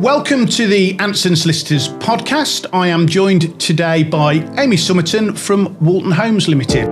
Welcome to the Anson Solicitors Podcast. I am joined today by Amy Summerton from Walton Homes Limited.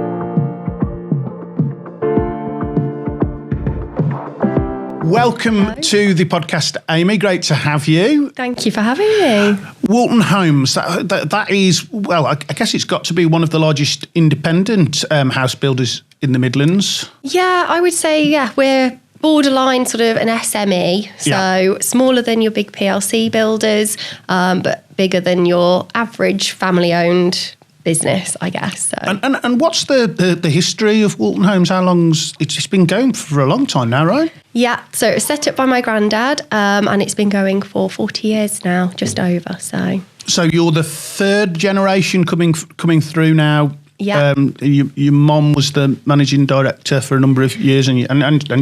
Welcome to the podcast, Amy. Great to have you. Thank you for having me. Walton Homes, that is, well, I guess it's got to be one of the largest independent house builders in the Midlands. Yeah, I would say, we're borderline sort of an SME, so smaller than your big PLC builders, but bigger than your average family-owned business, I guess. So. And what's the history of Walton Homes? How long's it's been going for a long time now, right? Yeah, so it was set up by my granddad, and it's been going for 40 years now, just over. So you're the third generation coming through now. Yeah. Your mum was the managing director for a number of years, and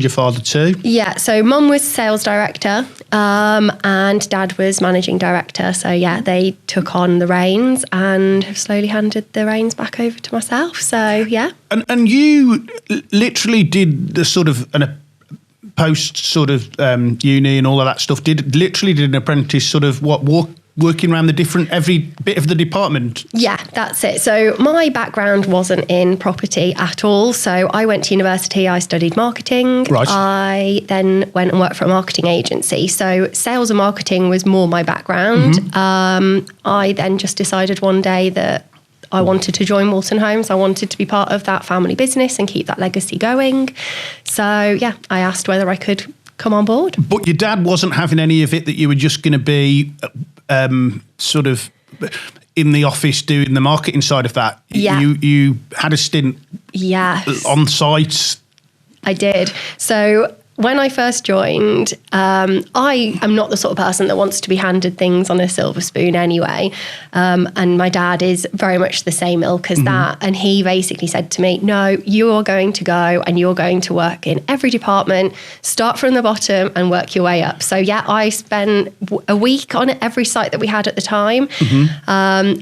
your father too. Yeah. So mum was sales director, and dad was managing director. So yeah, they took on the reins and have slowly handed the reins back over to myself. So yeah. And you literally did the sort of post sort of uni and all of that stuff. Did an apprentice sort of working around every bit of the department? Yeah, that's it. So my background wasn't in property at all. So I went to university, I studied marketing. Right. I then went and worked for a marketing agency. So sales and marketing was more my background. Mm-hmm. I then just decided one day that I wanted to join Walton Homes. I wanted to be part of that family business and keep that legacy going. So yeah, I asked whether I could come on board. But your dad wasn't having any of it, that you were just going to be sort of in the office doing the marketing side of that. Yeah. You had a stint on site. I did. So when I first joined, I am not the sort of person that wants to be handed things on a silver spoon anyway. And my dad is very much the same ilk as that. And he basically said to me, no, you are going to go and you're going to work in every department, start from the bottom and work your way up. So yeah, I spent a week on every site that we had at the time. Mm-hmm.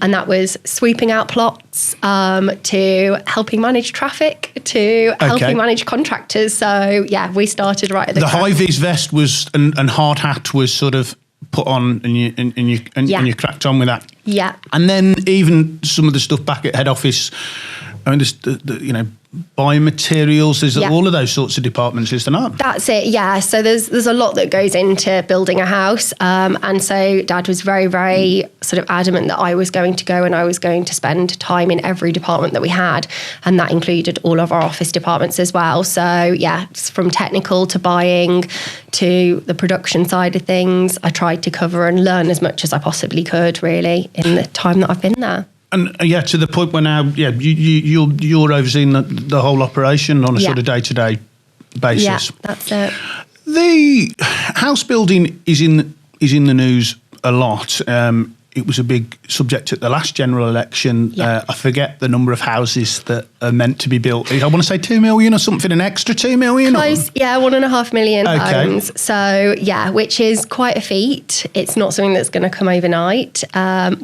And that was sweeping out plots, to helping manage traffic, to helping manage contractors. So yeah, we started right at the high-vis vest was and hard hat was sort of put on, and you cracked on with that. Yeah. And then even some of the stuff back at head office, I mean, there's biomaterials, there's all of those sorts of departments, is there not? That's it, yeah. So there's a lot that goes into building a house. And so Dad was very, very sort of adamant that I was going to go and I was going to spend time in every department that we had. And that included all of our office departments as well. So yeah, from technical to buying to the production side of things, I tried to cover and learn as much as I possibly could, really, in the time that I've been there. And to the point where now, you're overseeing the whole operation on a sort of day-to-day basis. Yeah, that's it. The house building is in the news a lot. It was a big subject at the last general election. Yeah. I forget the number of houses that are meant to be built. I want to say 2 million or something, an extra 2 million? Close, 1.5 million homes. So, yeah, which is quite a feat. It's not something that's going to come overnight.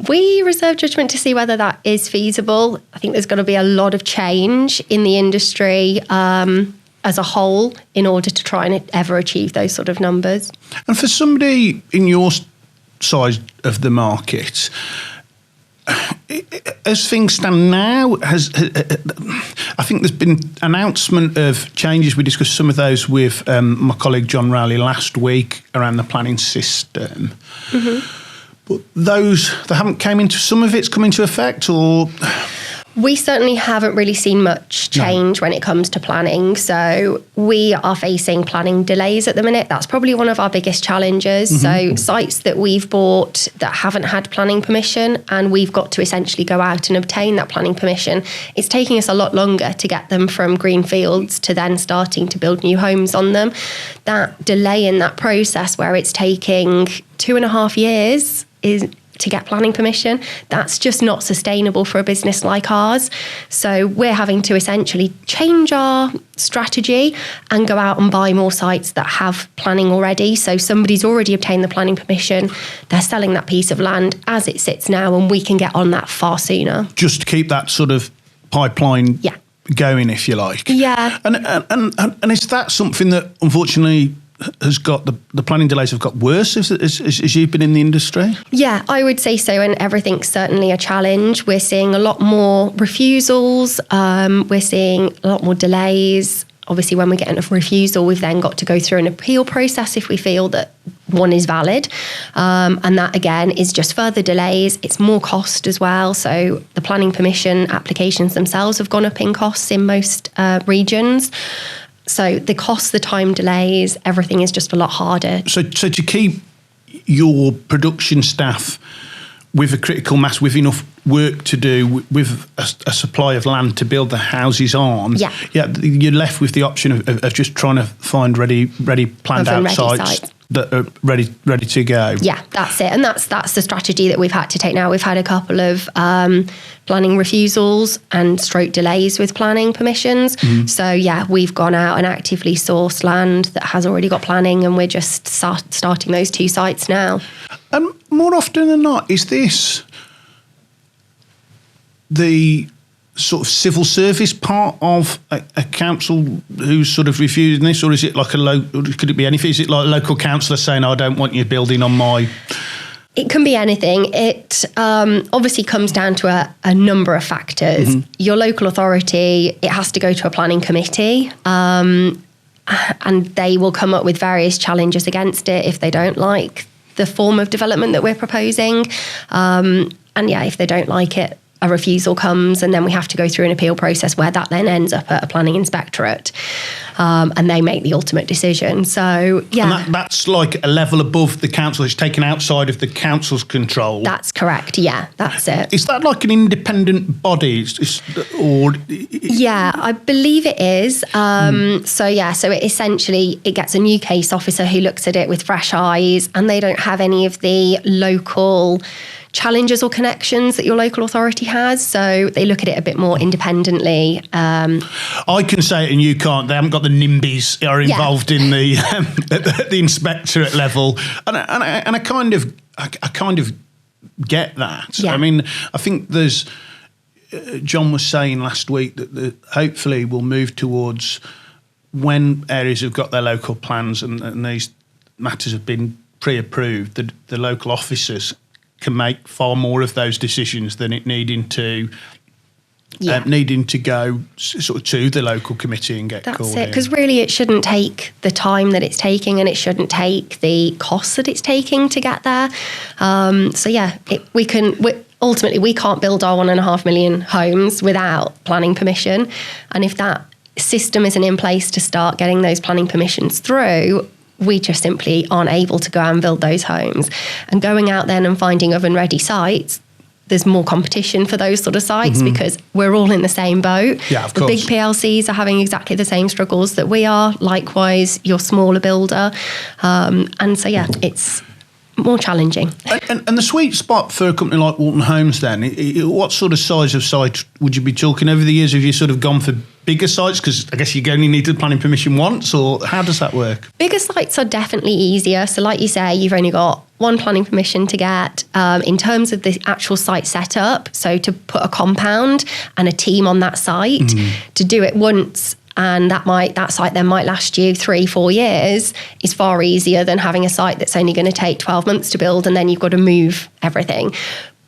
We reserve judgment to see whether that is feasible. I think there's going to be a lot of change in the industry as a whole in order to try and ever achieve those sort of numbers. And for somebody in your size of the market, as things stand now, I think there's been announcement of changes. We discussed some of those with my colleague John Rowley last week around the planning system. Mm-hmm. But they haven't came into, some of it's come into effect, or... We certainly haven't really seen much change when it comes to planning. So we are facing planning delays at the minute. That's probably one of our biggest challenges. Mm-hmm. So sites that we've bought that haven't had planning permission, and we've got to essentially go out and obtain that planning permission. It's taking us a lot longer to get them from green fields to then starting to build new homes on them. That delay in that process, where it's taking 2.5 years to get planning permission, that's just not sustainable for a business like ours. So we're having to essentially change our strategy and go out and buy more sites that have planning already. So somebody's already obtained the planning permission, they're selling that piece of land as it sits now, and we can get on that far sooner. Just to keep that sort of pipeline going, if you like. Yeah. And is that something that, unfortunately, has got the planning delays have got worse as you've been in the industry? Yeah, I would say so, and everything's certainly a challenge. We're seeing a lot more refusals. We're seeing a lot more delays. Obviously, when we get a refusal, we've then got to go through an appeal process if we feel that one is valid. And that, again, is just further delays. It's more cost as well. So the planning permission applications themselves have gone up in costs in most regions. So the cost, the time delays, everything is just a lot harder. So to keep your production staff with a critical mass, with enough work to do, with a supply of land to build the houses on, you're left with the option of just trying to find ready planned out sites that are ready to go. Yeah, that's it. And that's the strategy that we've had to take now. We've had a couple of planning refusals and stroke delays with planning permissions. Mm-hmm. So yeah, we've gone out and actively sourced land that has already got planning, and we're just starting those 2 sites now. And more often than not, is this the sort of civil service part of a council who's sort of refusing this, or is it like could it be anything? Is it like a local councillor saying, I don't want you building on my... It can be anything. It obviously comes down to a number of factors. Mm-hmm. Your local authority, it has to go to a planning committee, and they will come up with various challenges against it if they don't like the form of development that we're proposing. And yeah, if they don't like it, a refusal comes, and then we have to go through an appeal process where that then ends up at a planning inspectorate, and they make the ultimate decision. So yeah, and that's like a level above the council. It's taken outside of the council's control. That's correct. Yeah, that's it. Is that like an independent body, or? Yeah, I believe it is. So it essentially gets a new case officer who looks at it with fresh eyes, and they don't have any of the local challenges or connections that your local authority has, so they look at it a bit more independently. I can say it and you can't. They haven't got the NIMBYs are involved in the at the inspectorate level, and I kind of get that. Yeah. I mean, I think there's John was saying last week that hopefully we'll move towards, when areas have got their local plans and these matters have been pre-approved, the local officers can make far more of those decisions than it needing to go sort of to the local committee and get called in. That's it, because really it shouldn't take the time that it's taking, and it shouldn't take the costs that it's taking to get there. Ultimately we can't build our 1.5 million homes without planning permission, and if that system isn't in place to start getting those planning permissions through, we just simply aren't able to go out and build those homes. And going out then and finding oven-ready sites, there's more competition for those sort of sites, mm-hmm. because we're all in the same boat. Yeah, of course. The big PLCs are having exactly the same struggles that we are. Likewise, your smaller builder. It's more challenging. And the sweet spot for a company like Walton Homes then, what sort of size of site would you be talking over the years? Have you sort of gone for bigger sites? Because I guess you only need the planning permission once, or how does that work? Bigger sites are definitely easier. So like you say, you've only got one planning permission to get. In terms of the actual site setup, so to put a compound and a team on that site, to do it once, and that site then might last you 3-4 years, is far easier than having a site that's only going to take 12 months to build, and then you've got to move everything.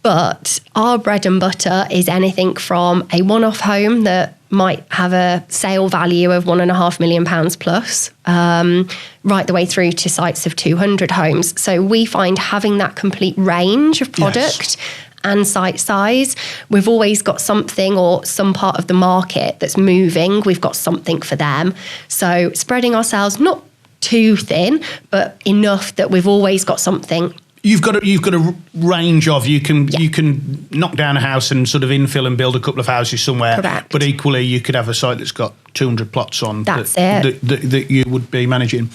But our bread and butter is anything from a one-off home that might have a sale value of £1.5 million plus, right the way through to sites of 200 homes. So we find having that complete range of product and site size, we've always got something, or some part of the market that's moving, we've got something for them. So spreading ourselves not too thin, but enough that we've always got something. You've got a range of, you can knock down a house and sort of infill and build a couple of houses somewhere. Correct. But equally you could have a site that's got 200 plots on that you would be managing.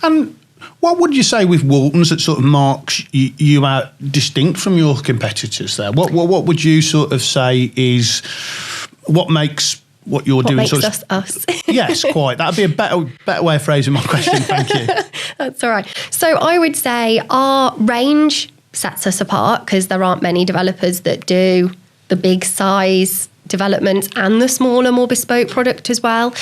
And what would you say with Walton's that sort of marks you out distinct from your competitors there? What would you sort of say is what makes what you're doing? What makes us? Yes, quite. That would be a better way of phrasing my question. Thank you. That's all right. So I would say our range sets us apart, because there aren't many developers that do the big size developments and the smaller, more bespoke product as well.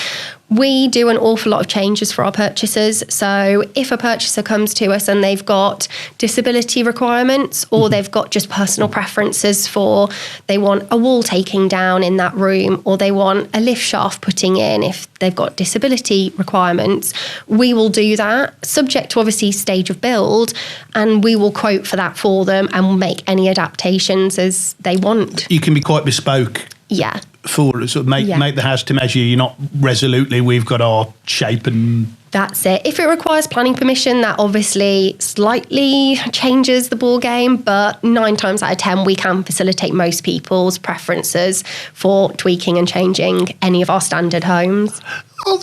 We do an awful lot of changes for our purchasers. So if a purchaser comes to us and they've got disability requirements, or they've got just personal preferences for, they want a wall taking down in that room, or they want a lift shaft putting in, if they've got disability requirements, we will do that, subject to obviously stage of build, and we will quote for that for them and we'll make any adaptations as they want. You can be quite bespoke. Yeah. For sort of make the house to measure. You're not resolutely, we've got our shape and... That's it. If it requires planning permission, that obviously slightly changes the ball game, but 9 times out of 10, we can facilitate most people's preferences for tweaking and changing any of our standard homes. Are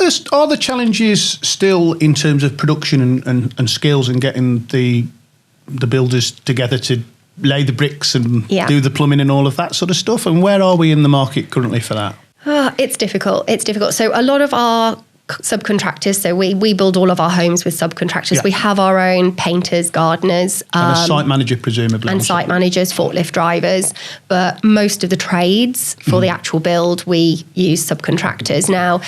the challenges still in terms of production and skills and getting the builders together to lay the bricks and do the plumbing and all of that sort of stuff? And where are we in the market currently for that? It's difficult. So a lot of our subcontractors, so we build all of our homes with subcontractors. Yeah. We have our own painters, gardeners. And a site manager, presumably. And site managers, forklift drivers. But most of the trades for the actual build, we use subcontractors. Now,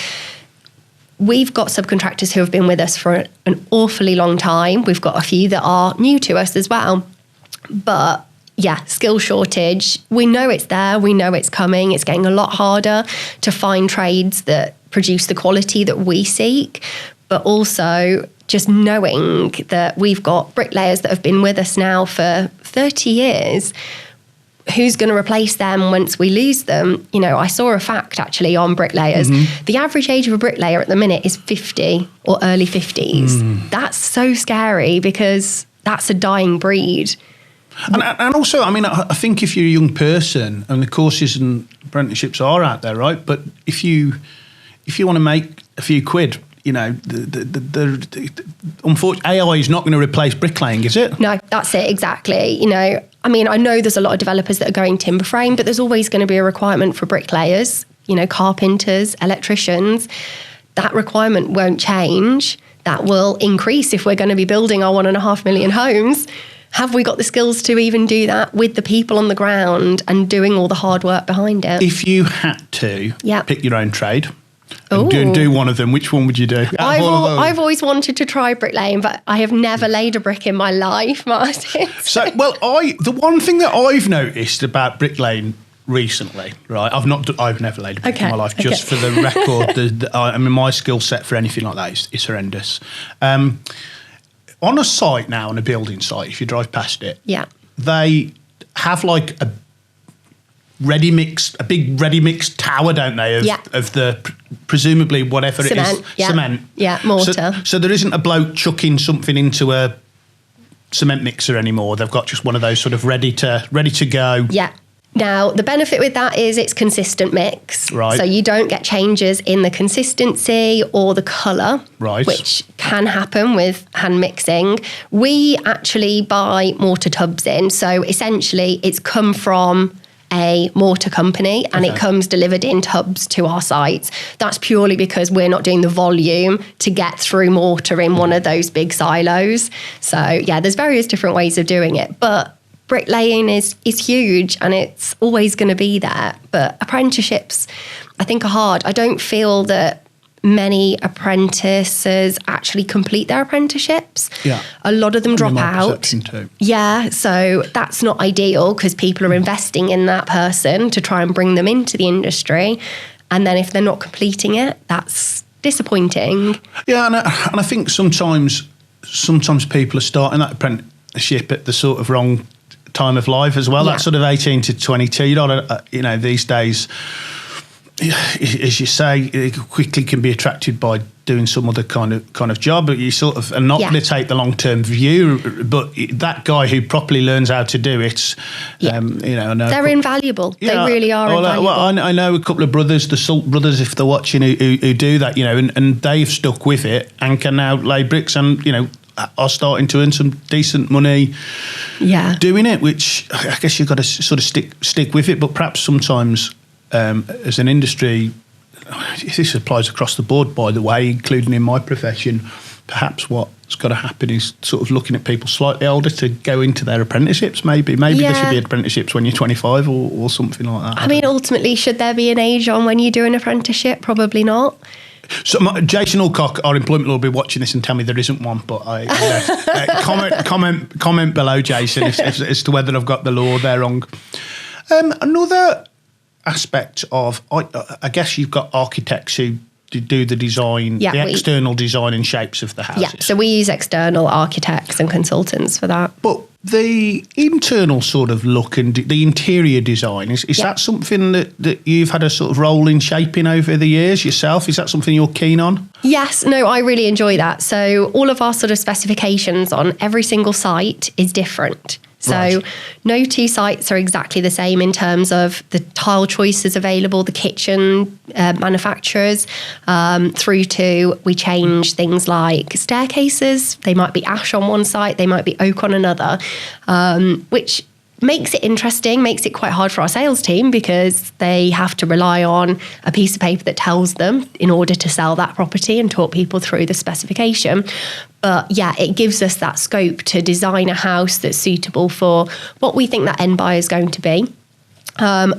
we've got subcontractors who have been with us for an awfully long time. We've got a few that are new to us as well. But yeah, skill shortage. We know it's there. We know it's coming. It's getting a lot harder to find trades that produce the quality that we seek. But also just knowing that we've got bricklayers that have been with us now for 30 years. Who's going to replace them once we lose them? You know, I saw a fact actually on bricklayers. The average age of a bricklayer at the minute is 50 or early 50s. That's so scary because that's a dying breed. And also, I mean, I think if you're a young person, and the courses and apprenticeships are out there, right? But if you want to make a few quid, you know, unfortunately, AI is not going to replace bricklaying, is it? No, that's it, exactly. You know, I mean, I know there's a lot of developers that are going timber frame, but there's always going to be a requirement for bricklayers, you know, carpenters, electricians. That requirement won't change. That will increase if we're going to be building our 1.5 million homes. Have we got the skills to even do that with the people on the ground and doing all the hard work behind it? If you had to pick your own trade and do one of them, which one would you do? I've always wanted to try bricklaying, but I have never laid a brick in my life, Martin. So, the one thing that I've noticed about bricklaying recently, right? I've never laid a brick in my life. Just for the record, I mean, my skill set for anything like that is horrendous. On a site now, on a building site, if you drive past it, they have like a big ready mix tower, don't they? Of the presumably whatever cement, it is, cement. Yeah, mortar. So there isn't a bloke chucking something into a cement mixer anymore. They've got just one of those sort of ready to go. Yeah. Now, the benefit with that is it's consistent mix. Right. So you don't get changes in the consistency or the colour, right, which can happen with hand mixing. We actually buy mortar tubs in. So essentially, it's come from a mortar company and it comes delivered in tubs to our sites. That's purely because we're not doing the volume to get through mortar in one of those big silos. So, yeah, there's various different ways of doing it. But bricklaying is huge and it's always going to be there. But apprenticeships, I think, are hard. I don't feel that many apprentices actually complete their apprenticeships. Yeah. A lot of them drop out. Too. Yeah, so that's not ideal because people are investing in that person to try and bring them into the industry. And then if they're not completing it, that's disappointing. Yeah, and I think sometimes people are starting that apprenticeship at the sort of wrong time of life as well. That sort of 18 to 22. You know, these days, as you say, it quickly can be attracted by doing some other kind of job, but you sort of are not going to take the long-term view. But that guy who properly learns how to do it, you know, they're invaluable. They really are invaluable. Well, I know a couple of brothers, the Salt brothers, if they're watching, who do that, you know, and they've stuck with it and can now lay bricks and, you know, are starting to earn some decent money doing it, which I guess you've got to sort of stick with it. But perhaps sometimes as an industry, this applies across the board, by the way, including in my profession, perhaps what's got to happen is sort of looking at people slightly older to go into their apprenticeships. Maybe there should be apprenticeships when you're 25 or something like that. I mean, ultimately, should there be an age on when you do an apprenticeship? Probably not. So Jason Alcock, our employment law, will be watching this and tell me there isn't one. But comment below, Jason, as to whether I've got the law there wrong. Another aspect of, I guess you've got architects who do the design, the external design and shapes of the houses. Yeah, so we use external architects and consultants for that. But the internal sort of look and the interior design, is that something that you've had a sort of role in shaping over the years yourself? Is that something you're keen on? Yes, no, I really enjoy that. So all of our sort of specifications on every single site is different. So no two sites are exactly the same in terms of the tile choices available, the kitchen manufacturers, through to we change things like staircases. They might be ash on one site, they might be oak on another, which makes it interesting, makes it quite hard for our sales team because they have to rely on a piece of paper that tells them in order to sell that property and talk people through the specification. But yeah, it gives us that scope to design a house that's suitable for what we think that end buyer is going to be.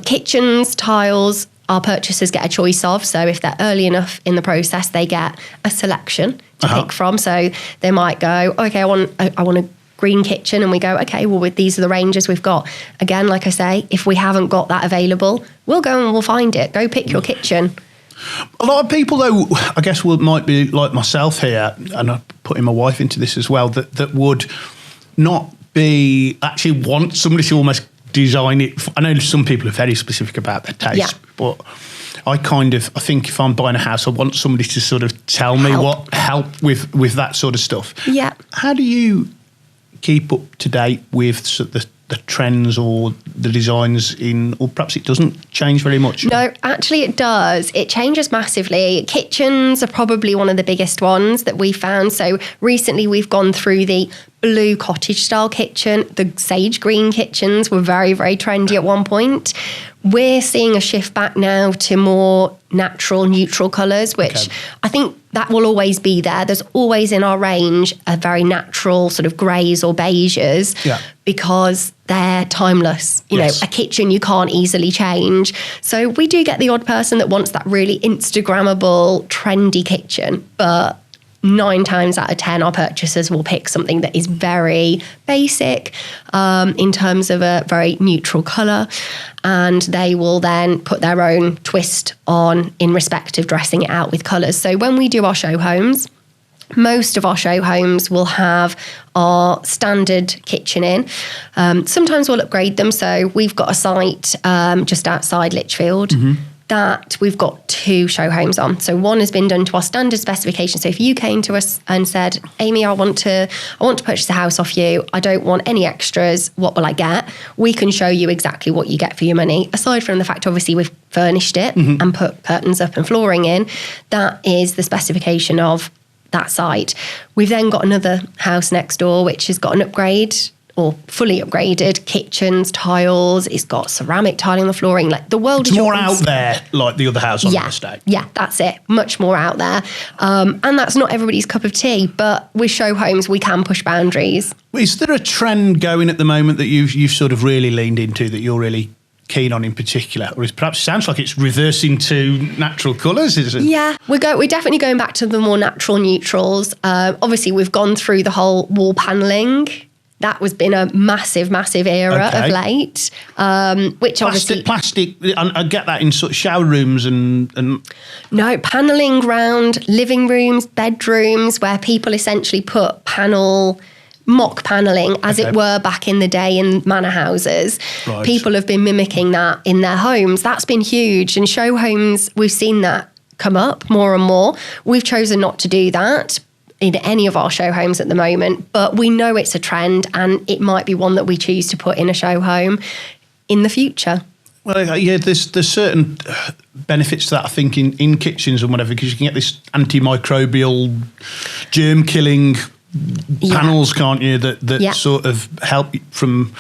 Kitchens, tiles, our purchasers get a choice of. So if they're early enough in the process, they get a selection to pick from. So they might go, okay, I want a green kitchen, and we go, okay, well, these are the ranges we've got. Again, like I say, if we haven't got that available, we'll go and we'll find it. Go pick your kitchen. A lot of people, though, I guess might be like myself here, and I'm putting my wife into this as well, that would not be actually want somebody to almost design it. I know some people are very specific about their taste, but I think if I'm buying a house, I want somebody to sort of tell me help with that sort of stuff. Yeah. How do you keep up to date with the trends or the designs or perhaps it doesn't change very much? No, actually it does. It changes massively. Kitchens are probably one of the biggest ones that we found. So recently we've gone through the blue cottage style kitchen. The sage green kitchens were very, very trendy at one point. We're seeing a shift back now to more natural, neutral colours, which I think that will always be there. There's always in our range a very natural sort of greys or beiges because they're timeless. You know, a kitchen you can't easily change. So we do get the odd person that wants that really Instagrammable, trendy kitchen, but 9 times out of 10, our purchasers will pick something that is very basic in terms of a very neutral colour, and they will then put their own twist on in respect of dressing it out with colours. So when we do our show homes, most of our show homes will have our standard kitchen in. Sometimes we'll upgrade them. So we've got a site just outside Lichfield that we've got 2 show homes on. So one has been done to our standard specification. So if you came to us and said, Amy, I want to purchase a house off you, I don't want any extras, what will I get? We can show you exactly what you get for your money. Aside from the fact, obviously, we've furnished it and put curtains up and flooring in. That is the specification of that site. We've then got another house next door, which has got an upgrade or fully upgraded kitchens, tiles. It's got ceramic tiling on the flooring. Like the world is more out there, like the other house on the estate. Yeah, that's it. Much more out there. And that's not everybody's cup of tea, but with show homes, we can push boundaries. Is there a trend going at the moment that you've sort of really leaned into that you're really keen on in particular? Or perhaps it sounds like it's reversing to natural colours, is it? Yeah, we're definitely going back to the more natural neutrals. Obviously, we've gone through the whole wall panelling. That has been a massive, massive era of late, which obviously... Plastic, I get that in sort of shower rooms and... No, panelling round living rooms, bedrooms, where people essentially put mock panelling, as it were, back in the day in manor houses. Right. People have been mimicking that in their homes. That's been huge. And show homes, we've seen that come up more and more. We've chosen not to do that in any of our show homes at the moment, but we know it's a trend and it might be one that we choose to put in a show home in the future. Well, yeah, there's certain benefits to that, I think, in kitchens and whatever, because you can get this antimicrobial, germ-killing panels, can't you, that sort of help from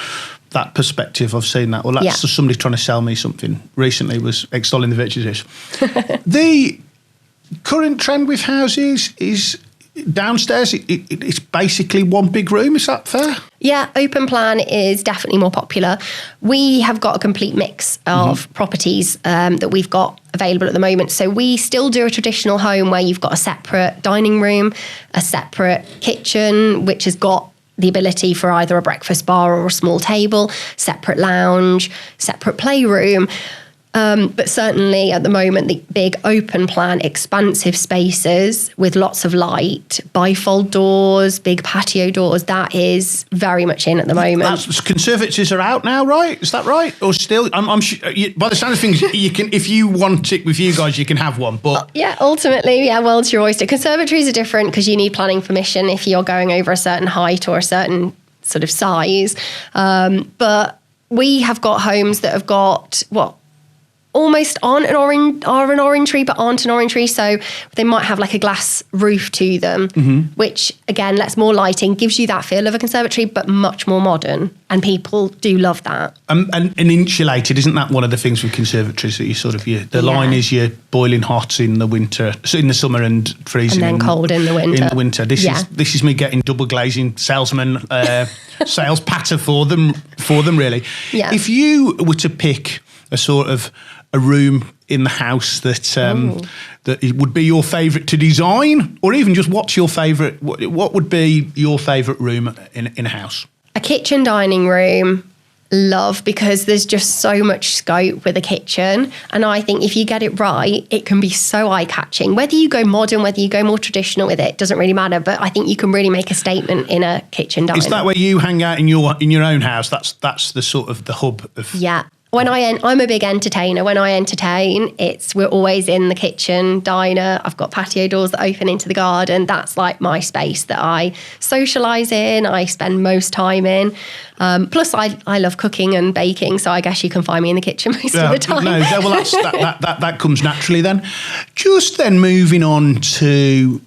that perspective. I've seen that. Well, that's just somebody trying to sell me something recently, was extolling the virtues. The current trend with houses is downstairs, it's basically one big room. Is that fair? Yeah, open plan is definitely more popular. We have got a complete mix of properties that we've got available at the moment. So we still do a traditional home where you've got a separate dining room, a separate kitchen, which has got the ability for either a breakfast bar or a small table, separate lounge, separate playroom. But certainly at the moment, the big open plan, expansive spaces with lots of light, bifold doors, big patio doors, that is very much in at the moment. Conservatories are out now, right? Is that right? Or still? I'm sure, by the sound of things, you can, if you want it with you guys, you can have one. But yeah, ultimately, world's your oyster. Conservatories are different because you need planning permission if you're going over a certain height or a certain sort of size. But we have got homes that have got almost are an orange tree, but aren't an orange tree. So they might have like a glass roof to them, which again lets more lighting, gives you that feel of a conservatory, but much more modern. And people do love that. And insulated, isn't that one of the things with conservatories that you sort of line is you're boiling hot in the winter, so in the summer and freezing, and then cold in the winter. In the winter, this is me getting double glazing salesman sales patter for them really. Yeah. If you were to pick a sort of a room in the house that that it would be your favourite to design, or even just what's your favourite? What would be your favourite room in a house? A kitchen dining room, love, because there's just so much scope with a kitchen, and I think if you get it right, it can be so eye-catching. Whether you go modern, whether you go more traditional with it, doesn't really matter. But I think you can really make a statement in a kitchen dining. Is that where you hang out in your own house? That's the sort of the hub of When I'm a big entertainer. When I entertain, we're always in the kitchen diner. I've got patio doors that open into the garden. That's like my space that I socialise in. I spend most time in. Plus, I love cooking and baking, so I guess you can find me in the kitchen most of the time. That comes naturally then. Just then moving on to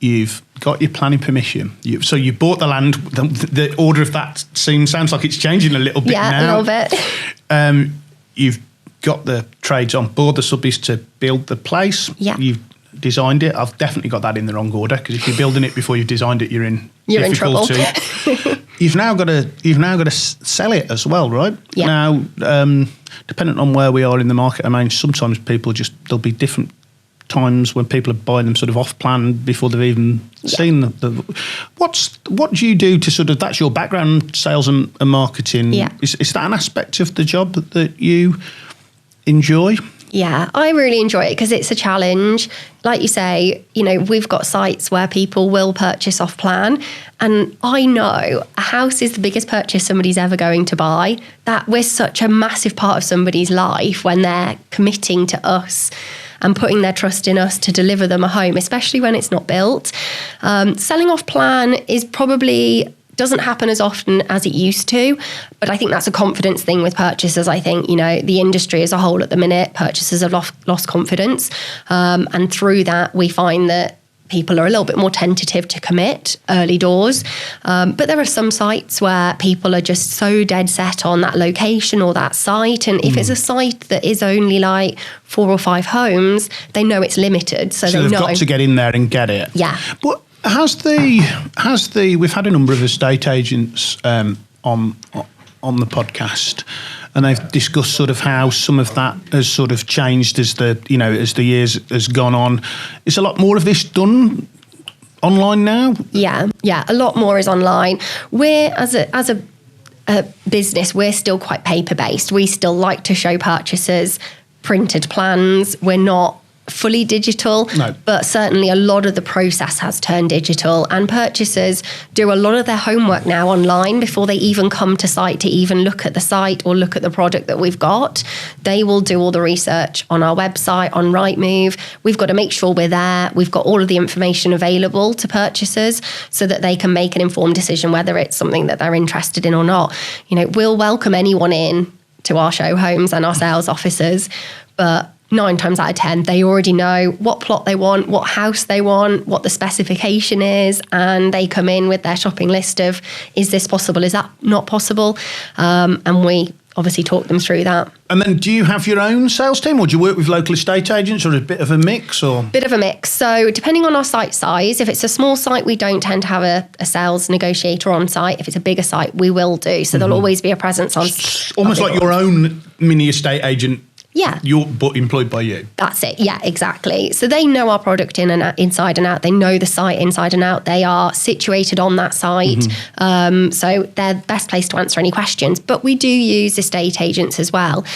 you've got your planning permission. So you bought the land. The order of that sounds like it's changing a little bit now. Yeah, a little bit. You've got the trades on board, the subbies to build the place. Yeah. You've designed it. I've definitely got that in the wrong order, because if you're building it before you've designed it, you're in difficulty. Trouble. You've now got to sell it as well, right? Yeah. Now, depending on where we are in the market, I mean, sometimes there'll be different times when people are buying them sort of off plan before they've even seen them. What do you do to sort of, that's your background, sales and marketing. Yeah. Is that an aspect of the job that you enjoy? Yeah, I really enjoy it because it's a challenge. Like you say, we've got sites where people will purchase off plan. And I know a house is the biggest purchase somebody's ever going to buy. That we're such a massive part of somebody's life when they're committing to us and putting their trust in us to deliver them a home, especially when it's not built. Selling off plan doesn't happen as often as it used to, but I think that's a confidence thing with purchasers. I think, the industry as a whole at the minute, purchasers have lost confidence. And through that, we find that people are a little bit more tentative to commit early doors. But there are some sites where people are just so dead set on that location or that site. And if it's a site that is only like 4 or 5 homes, they know it's limited. So they've got to get in there and get it. Yeah. But we've had a number of estate agents on the podcast, and they've discussed sort of how some of that has sort of changed as the years has gone on. Is a lot more of this done online now? Yeah, a lot more is online. We're as a business, we're still quite paper based. We still like to show purchasers printed plans. We're not fully digital, no. But certainly a lot of the process has turned digital, and purchasers do a lot of their homework now online before they even come to site to even look at the site or look at the product that we've got. They will do all the research on our website, on Rightmove. We've got to make sure we're there. We've got all of the information available to purchasers so that they can make an informed decision whether it's something that they're interested in or not. We'll welcome anyone in to our show homes and our sales officers, but 9 times out of 10, they already know what plot they want, what house they want, what the specification is, and they come in with their shopping list of, is this possible, is that not possible? And we obviously talk them through that. And then do you have your own sales team, or do you work with local estate agents, or a bit of a mix? Or Bit of a mix. So depending on our site size, if it's a small site, we don't tend to have a sales negotiator on site. If it's a bigger site, we will do. So there'll always be a presence on. Almost like your own mini estate agent. Yeah. But employed by you. That's it. Yeah, exactly. So they know our product inside and out. They know the site inside and out. They are situated on that site. So they're the best place to answer any questions. But we do use estate agents as well.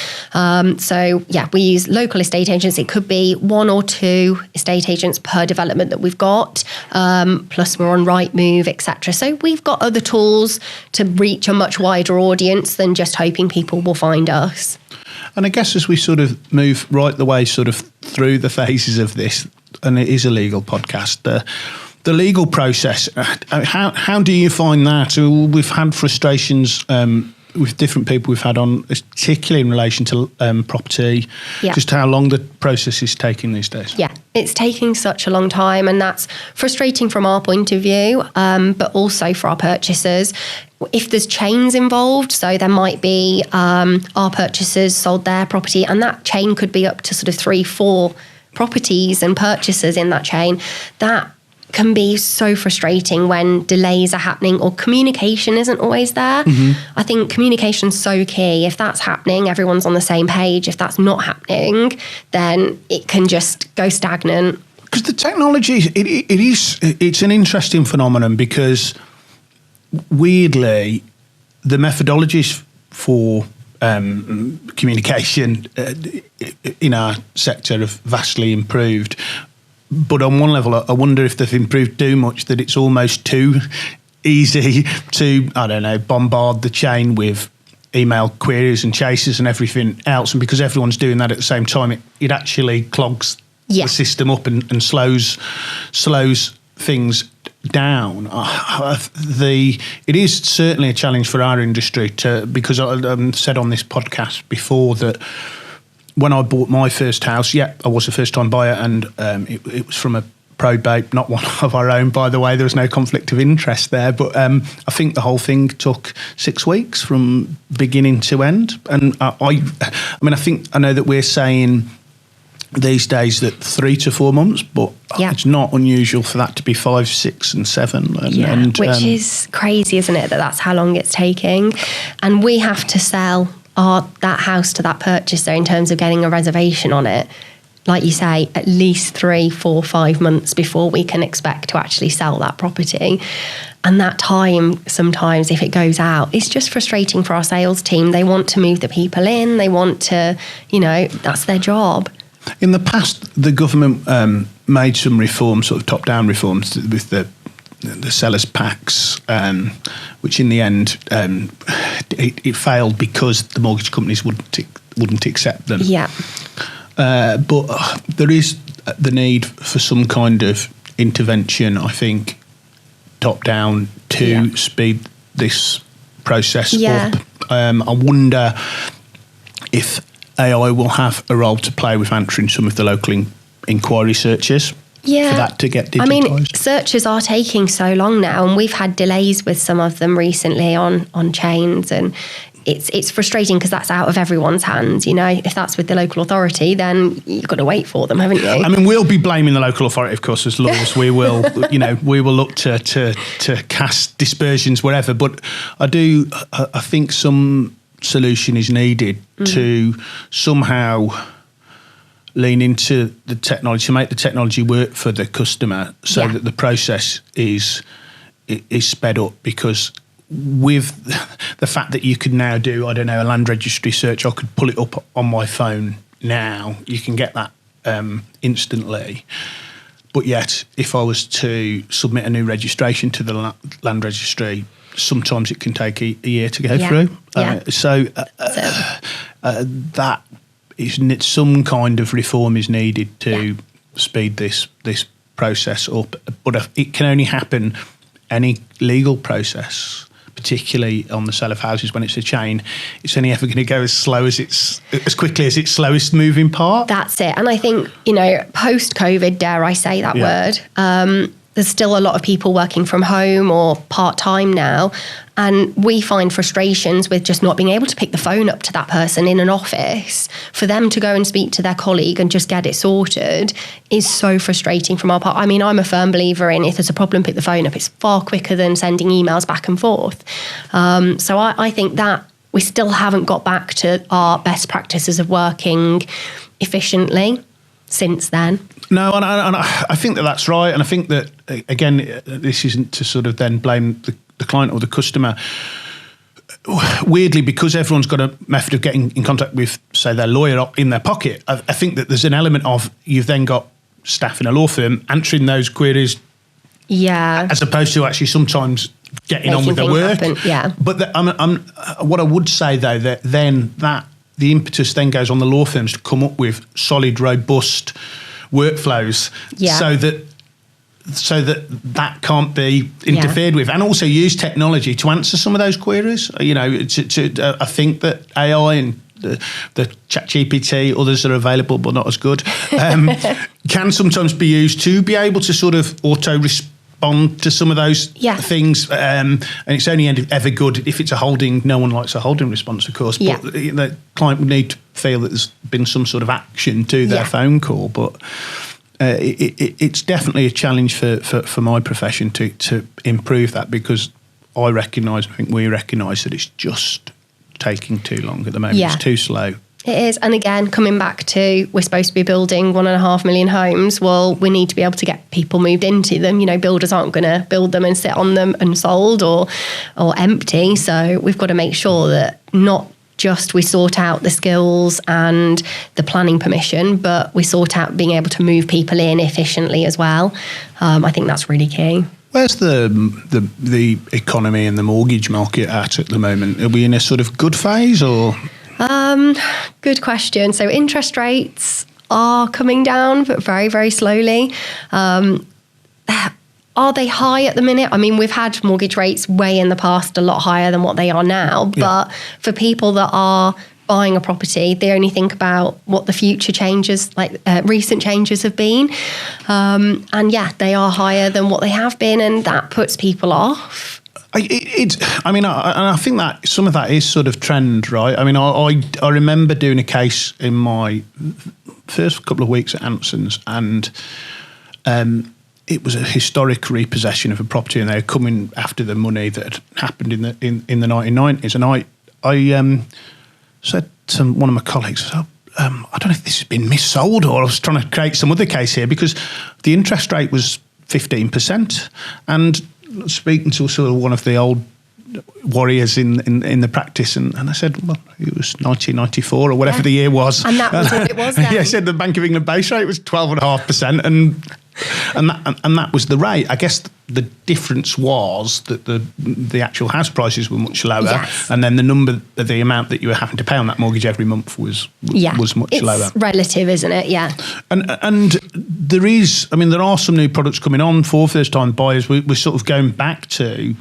So yeah, we use local estate agents. It could be 1 or 2 estate agents per development that we've got. Plus we're on Rightmove, etc. So we've got other tools to reach a much wider audience than just hoping people will find us. And I guess as we sort of move right the way sort of through the phases of this, and it is a legal podcast, the legal process, how do you find that? We've had frustrations with different people we've had on, particularly in relation to property, just how long the process is taking these days. Yeah, it's taking such a long time, and that's frustrating from our point of view, but also for our purchasers. If there's chains involved, so there might be our purchasers sold their property, and that chain could be up to sort of 3-4 properties and purchasers in that chain. That can be so frustrating when delays are happening or communication isn't always there. I think communication's so key. If that's happening, everyone's on the same page. If that's not happening, then it can just go stagnant. Because the technology, it's an interesting phenomenon, because weirdly, the methodologies for communication in our sector have vastly improved. But on one level, I wonder if they've improved too much that it's almost too easy to, I don't know, bombard the chain with email queries and chases and everything else. And because everyone's doing that at the same time, it actually clogs the system up and slows things down. It is certainly a challenge for our industry because I said on this podcast before that when I bought my first house, I was a first-time buyer, and it was from a probate, not one of our own, by the way. There was no conflict of interest there, but I think the whole thing took 6 weeks from beginning to end. And I know that we're saying these days that 3 to 4 months, but it's not unusual for that to be 5, 6 and 7. Which is crazy, isn't it? That's how long it's taking. And we have to sell that house to that purchaser in terms of getting a reservation on it, like you say, at least 3, 4, 5 months before we can expect to actually sell that property. And that time, sometimes if it goes out, it's just frustrating for our sales team. They want to move the people in. They want to, that's their job. In the past, the government made some reforms, sort of top-down reforms with the sellers' packs, which in the end it failed because the mortgage companies wouldn't accept them. Yeah. But there is the need for some kind of intervention, I think, top-down to speed this process up. I wonder if AI will have a role to play with answering some of the local inquiry searches. Yeah. For that to get digitised. I mean, searches are taking so long now, and we've had delays with some of them recently on chains, and it's frustrating because that's out of everyone's hands. If that's with the local authority, then you've got to wait for them, haven't you? I mean, we'll be blaming the local authority, of course, as lawyers. We will, we will look to cast dispersions wherever. But I think some solution is needed to somehow lean into the technology, to make the technology work for the customer so that the process is sped up. Because with the fact that you could now do, I don't know, a land registry search, I could pull it up on my phone now. You can get that instantly. But yet, if I was to submit a new registration to the land registry, sometimes it can take a year to go through. That is some kind of reform is needed to speed this process up. But it can only happen, any legal process, particularly on the sale of houses when it's a chain, it's only ever going to go as quickly as its slowest moving part. That's it. And I think, post-COVID, dare I say that word, there's still a lot of people working from home or part-time now. And we find frustrations with just not being able to pick the phone up to that person in an office. For them to go and speak to their colleague and just get it sorted is so frustrating from our part. I mean, I'm a firm believer in if there's a problem, pick the phone up. It's far quicker than sending emails back and forth. So I think that we still haven't got back to our best practices of working efficiently since then. No, and I think that that's right. And I think that, again, this isn't to sort of then blame the client or the customer. Weirdly, because everyone's got a method of getting in contact with, say, their lawyer in their pocket, I think that there's an element of you've then got staff in a law firm answering those queries, as opposed to actually sometimes getting on with their work. But what I would say, though, that then the impetus then goes on the law firms to come up with solid, robust workflows, so that can't be interfered with, and also use technology to answer some of those queries. You know, I think that AI and the ChatGPT, others are available but not as good, can sometimes be used to be able to sort of auto-respond to some of those things. And it's only ever good if it's a holding. No one likes a holding response, of course, but the client would need to feel that there's been some sort of action to their phone call. But it's definitely a challenge for my profession to improve that, because I think we recognise that it's just taking too long at the moment. It's too slow. It is. And again, coming back to, we're supposed to be building 1.5 million homes. Well, we need to be able to get people moved into them. You know, builders aren't going to build them and sit on them unsold or empty. So we've got to make sure that not just we sort out the skills and the planning permission, but we sort out being able to move people in efficiently as well. I think that's really key. Where's the economy and the mortgage market at the moment? Are we in a sort of good phase or? Good question. So interest rates are coming down, but very, very slowly. Are they high at the minute? I mean, we've had mortgage rates way in the past a lot higher than what they are now. But for people that are buying a property, they only think about what the future changes, like recent changes have been. And they are higher than what they have been, and that puts people off. I think that some of that is sort of trend, right? I mean, I remember doing a case in my first couple of weeks at Anson's, and it was a historic repossession of a property, and they were coming after the money that had happened in the 1990s. And I said to one of my colleagues, I don't know if this has been missold, or I was trying to create some other case here, because the interest rate was 15%, and speaking to sort of one of the old warriors in the practice, and I said, well, it was 1994 or whatever the year was, and that was what it was then. I said the Bank of England base rate was 12.5%, and that was the rate. I guess the difference was that the actual house prices were much lower, and then the amount that you were having to pay on that mortgage every month was much lower. It's relative, isn't it? Yeah. And there are some new products coming on for first time buyers. We're sort of going back to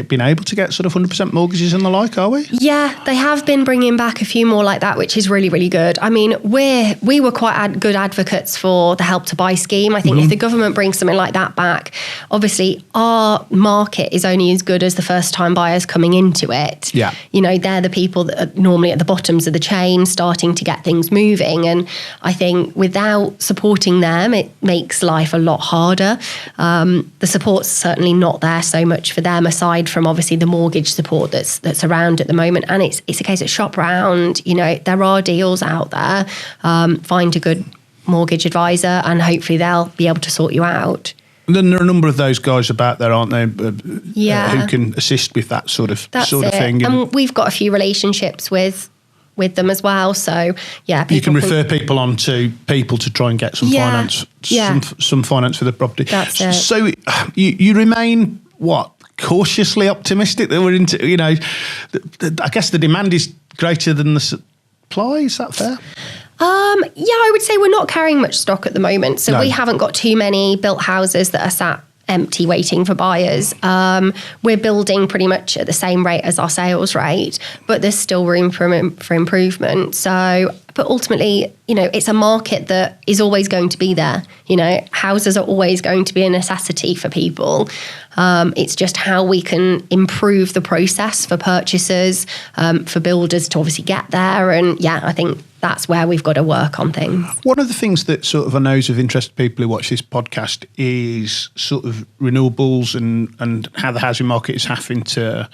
being able to get sort of 100% mortgages and the like, are we? Yeah, they have been bringing back a few more like that, which is really, really good. I mean, we were quite good advocates for the Help to Buy scheme. I think if the government brings something like that back, obviously our market is only as good as the first time buyers coming into it. Yeah. You know, they're the people that are normally at the bottoms of the chain starting to get things moving. And I think without supporting them, it makes life a lot harder. The support's certainly not there so much for them, aside from obviously the mortgage support that's around at the moment. And it's a case of shop round, you know, there are deals out there. Find a good mortgage advisor and hopefully they'll be able to sort you out. And then there are a number of those guys about there, aren't there, who can assist with that sort of thing. And we've got a few relationships with them as well. So, you can refer people on to people to try and get some finance, some finance for the property. That's it. So you remain, cautiously optimistic that we're into, you know, I guess the demand is greater than the supply. Is that fair? I would say we're not carrying much stock at the moment. So we haven't got too many built houses that are sat empty waiting for buyers. We're building pretty much at the same rate as our sales rate, but there's still room for improvement. So but ultimately, it's a market that is always going to be there. Houses are always going to be a necessity for people. It's just how we can improve the process for purchasers, for builders to obviously get there. And I think that's where we've got to work on things. One of the things that sort of I know is of interest to people who watch this podcast is sort of renewables and how the housing market is having to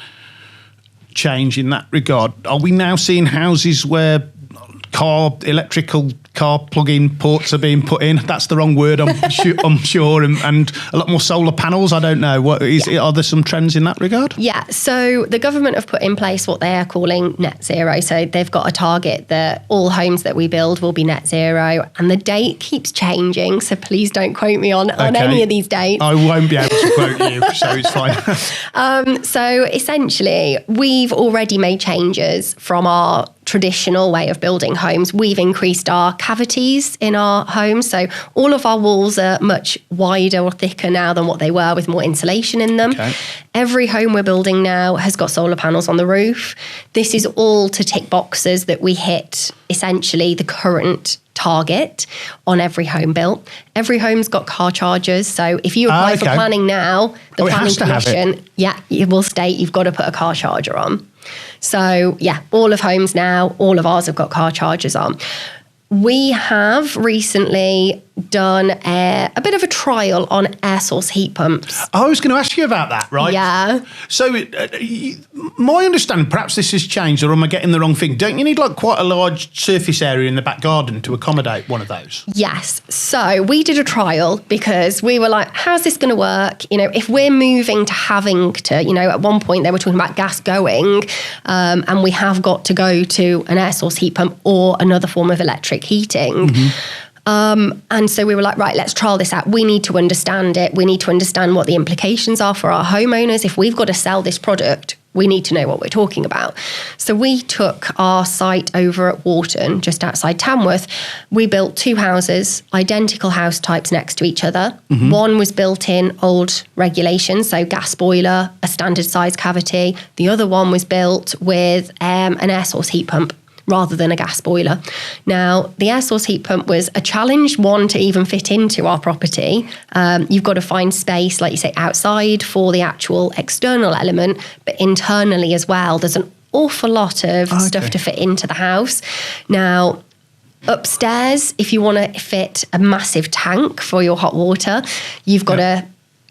change in that regard. Are we now seeing houses where electrical car plug-in ports are being put in? That's the wrong word, I'm sure, and a lot more solar panels. I don't know. Are there some trends in that regard? Yeah, so the government have put in place what they are calling net zero. So they've got a target that all homes that we build will be net zero, and the date keeps changing, so please don't quote me on any of these dates. I won't be able to quote you, so it's fine. So essentially, we've already made changes from our traditional way of building homes. We've increased our cavities in our homes. So all of our walls are much wider or thicker now than what they were, with more insulation in them. Okay. Every home we're building now has got solar panels on the roof. This is all to tick boxes that we hit essentially the current target on every home built. Every home's got car chargers. So if you apply for planning now, the planning commission, it will state you've got to put a car charger on. So all of homes now, all of ours have got car chargers on. We have recently done a bit of a trial on air source heat pumps. I was going to ask you about that, right? Yeah. So my understanding, perhaps this has changed, or am I getting the wrong thing? Don't you need quite a large surface area in the back garden to accommodate one of those? Yes. So we did a trial because we were like, how's this going to work? If we're moving to having to, at one point they were talking about gas going, and we have got to go to an air source heat pump or another form of electric heating. Mm-hmm. And so we were like, right, let's trial this out. We need to understand it. We need to understand what the implications are for our homeowners. If we've got to sell this product, we need to know what we're talking about. So we took our site over at Walton, just outside Tamworth. We built 2 houses, identical house types next to each other. Mm-hmm. One was built in old regulations, so gas boiler, a standard size cavity. The other one was built with an air source heat pump rather than a gas boiler. Now, the air source heat pump was a challenge, one, to even fit into our property. You've got to find space, like you say, outside for the actual external element, but internally as well. There's an awful lot of stuff to fit into the house. Now, upstairs, if you want to fit a massive tank for your hot water, you've got to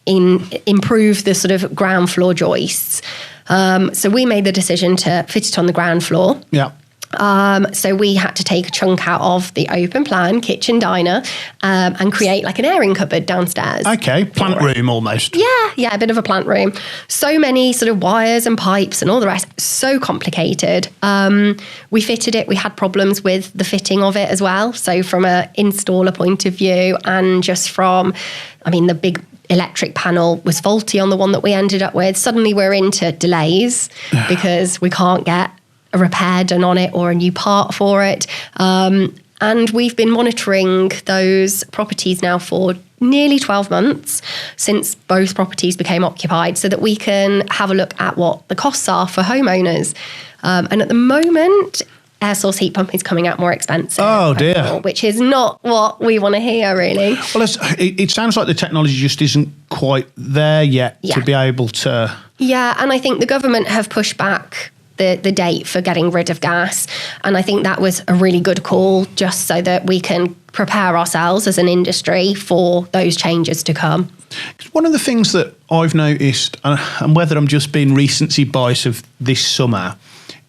improve the sort of ground floor joists. So we made the decision to fit it on the ground floor. Yeah. So we had to take a chunk out of the open plan kitchen diner and create like an airing cupboard downstairs. Okay, plant room almost. Yeah, a bit of a plant room. So many sort of wires and pipes and all the rest. So complicated. We fitted it. We had problems with the fitting of it as well. So from an installer point of view, and just from, the big electric panel was faulty on the one that we ended up with. Suddenly we're into delays because we can't get a repair done on it or a new part for it. And we've been monitoring those properties now for nearly 12 months since both properties became occupied, so that we can have a look at what the costs are for homeowners. And at the moment, air source heat pump is coming out more expensive. Oh dear. Which is not what we want to hear, really. Well, it sounds like the technology just isn't quite there yet to be able to... Yeah, and I think the government have pushed back the date for getting rid of gas. And I think that was a really good call, just so that we can prepare ourselves as an industry for those changes to come. One of the things that I've noticed, and whether I'm just being recency bias of this summer,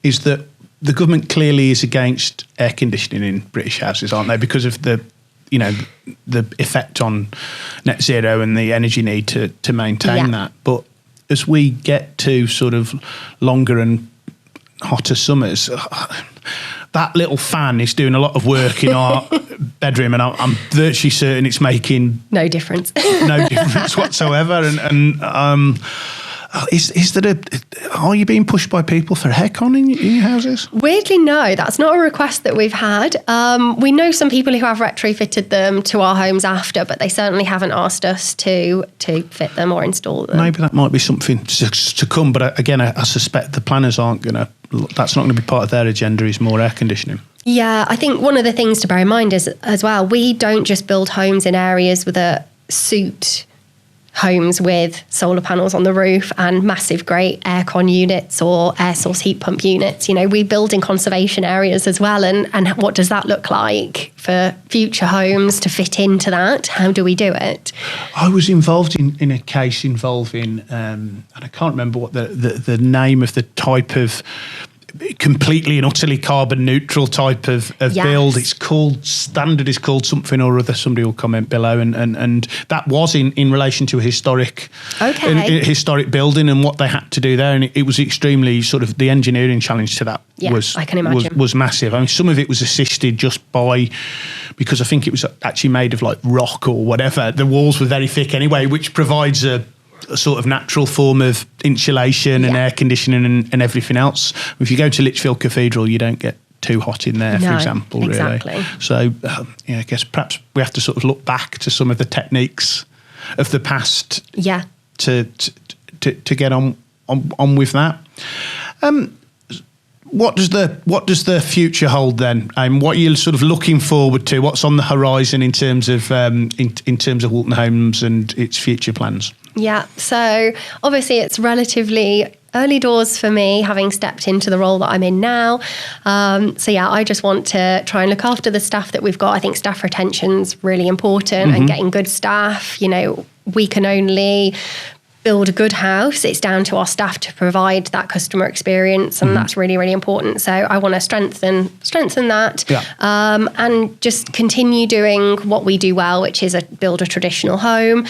is that the government clearly is against air conditioning in British houses, aren't they? Because of the effect on net zero and the energy need to maintain that. But as we get to sort of longer and hotter summers, that little fan is doing a lot of work in our bedroom, and I'm virtually certain it's making no difference whatsoever. And is there are you being pushed by people for aircon in your houses? Weirdly, no, that's not a request that we've had. We know some people who have retrofitted them to our homes after, but they certainly haven't asked us to fit them or install them. Maybe that might be something to come, but again, I suspect the planners aren't going to. That's not going to be part of their agenda. Is more air conditioning. Yeah, I think one of the things to bear in mind is as well, we don't just build homes in areas that suit homes with solar panels on the roof and massive great aircon units or air source heat pump units. You know, we build in conservation areas as well. And what does that look like for future homes to fit into that? How do we do it? I was involved in a case involving, and I can't remember what the name of the type of completely and utterly carbon neutral type of build. It's called something or other. Somebody will comment below, and that was in relation to a historic building and what they had to do there, and it was extremely sort of the engineering challenge to that I can imagine. was massive. I mean, some of it was assisted just because I think it was actually made of like rock or whatever. The walls were very thick anyway, which provides a sort of natural form of insulation and air conditioning and everything else. If you go to Lichfield Cathedral, you don't get too hot in there, for example. Exactly. Really. So, I guess perhaps we have to sort of look back to some of the techniques of the past. Yeah. To get on with that. What does the future hold then? What are you sort of looking forward to? What's on the horizon in terms of Walton Homes and its future plans? Yeah, so obviously it's relatively early doors for me, having stepped into the role that I'm in now. I just want to try and look after the staff that we've got. I think staff retention's really important and getting good staff. You know, we can only build a good house. It's down to our staff to provide that customer experience, and that's really, really important. So I want to strengthen that, and just continue doing what we do well, which is build a traditional home,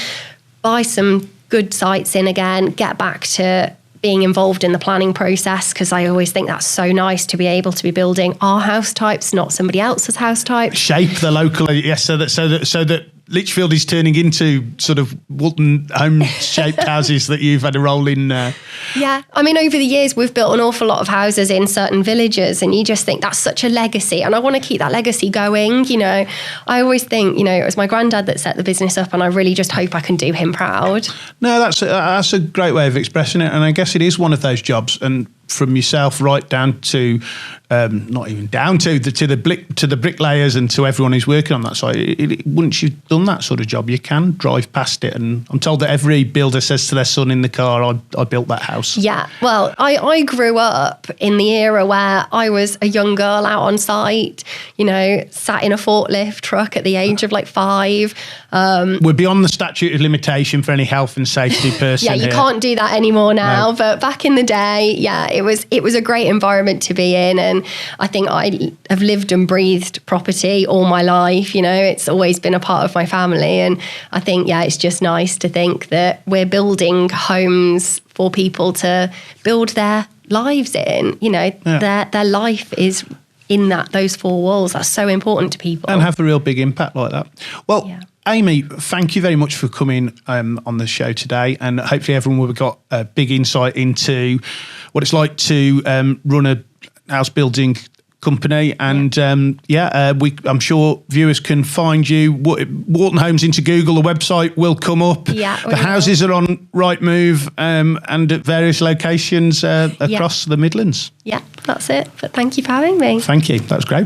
buy some good sites in again, get back to being involved in the planning process, because I always think that's so nice to be able to be building our house types, not somebody else's house type. Shape the local, so that Lichfield is turning into sort of Walton home shaped houses that you've had a role in. Yeah, I mean, over the years we've built an awful lot of houses in certain villages, and you just think that's such a legacy, and I want to keep that legacy going. You know, I always think, you know, it was my granddad that set the business up, and I really just hope I can do him proud. No, that's a great way of expressing it, and I guess it is one of those jobs, and from yourself right down to not even down to the bricklayers and to everyone who's working on that site. Once you've done that sort of job, you can drive past it, and I'm told that every builder says to their son in the car, I built that house. Yeah, well, I grew up in the era where I was a young girl out on site, you know, sat in a forklift truck at the age of like 5. We're beyond the statute of limitation for any health and safety person. Yeah, you can't do that anymore now. No. But back in the day, it was a great environment to be in, and I think I have lived and breathed property all my life. You know, it's always been a part of my family, and I think it's just nice to think that we're building homes for people to build their lives in. You know, their life is in those 4 walls. That's so important to people, and have a real big impact like that. Well. Yeah. Amy, thank you very much for coming on the show today, and hopefully everyone will have got a big insight into what it's like to run a house building company. And I'm sure viewers can find you. Walton Homes into Google, the website will come up. Yeah, the houses are on Rightmove and at various locations across the Midlands. Yeah, that's it. But thank you for having me. Thank you. That was great.